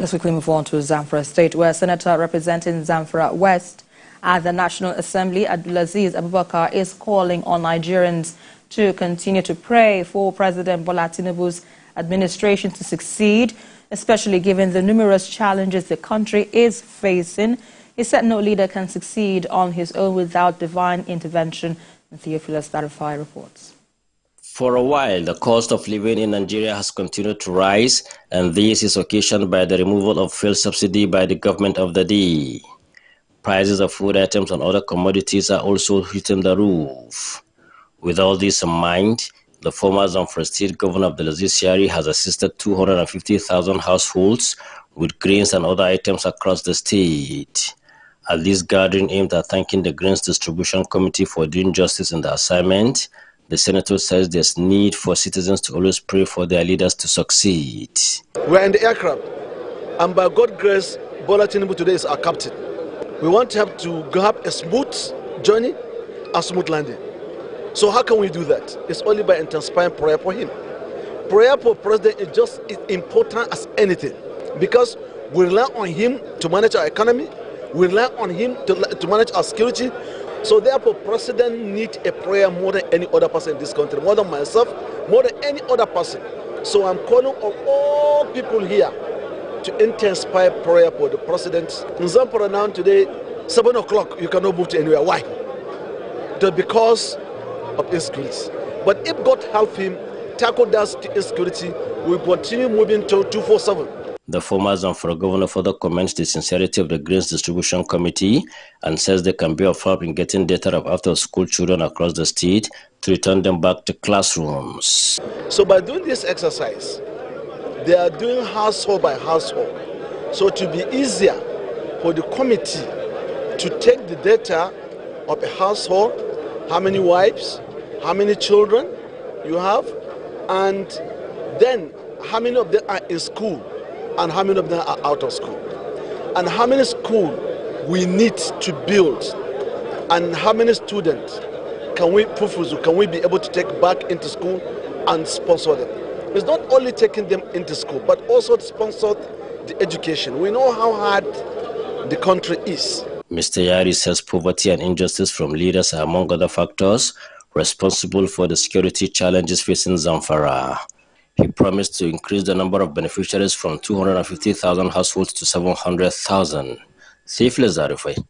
Let's quickly move on to Zamfara State, where Senator representing Zamfara West at the National Assembly, Abdulaziz Abubakar, is calling on Nigerians to continue to pray for President Bola Tinubu's administration to succeed, especially given the numerous challenges the country is facing. He said no leader can succeed on his own without divine intervention. Theophilus Darifai reports. For a while, the cost of living in Nigeria has continued to rise, and this is occasioned by the removal of fuel subsidy by the government of the day. Prices of food items and other commodities are also hitting the roof. With all this in mind, the former Zamfara State Governor Abdulaziz Yari has assisted 250,000 households with grains and other items across the state. At this gathering aimed at thanking the Grains Distribution Committee for doing justice in the assignment, the senator says there's need for citizens to always pray for their leaders to succeed. We're in the aircraft, and by God's grace, Bola Tinubu today is our captain. We want him to have a smooth journey, a smooth landing. So how can we do that? It's only by intensifying prayer for him. Prayer for president is just as important as anything, because we rely on him to manage our economy, we rely on him to manage our security. So therefore, president needs a prayer more than any other person in this country, more than myself, more than any other person. So I'm calling on all people here to intensify prayer for the president. In Zamfara now today, 7 o'clock, you cannot move to anywhere. Why? Because of insecurity. But if God help him tackle that insecurity, we continue moving to 247. The former Zamfara governor further comments the sincerity of the Grains Distribution Committee and says they can be of help in getting data of after-school children across the state to return them back to classrooms. So by doing this exercise, they are doing household by household. So to be easier for the committee to take the data of a household, how many wives, how many children you have, and then how many of them are in school, and how many of them are out of school, and how many schools we need to build, and how many students can we be able to take back into school and sponsor them. It's not only taking them into school, but also to sponsor the education. We know how hard the country is. Mr. Yari says poverty and injustice from leaders are among other factors responsible for the security challenges facing Zamfara. He promised to increase the number of beneficiaries from 250,000 households to 700,000. Theophilus Darifai.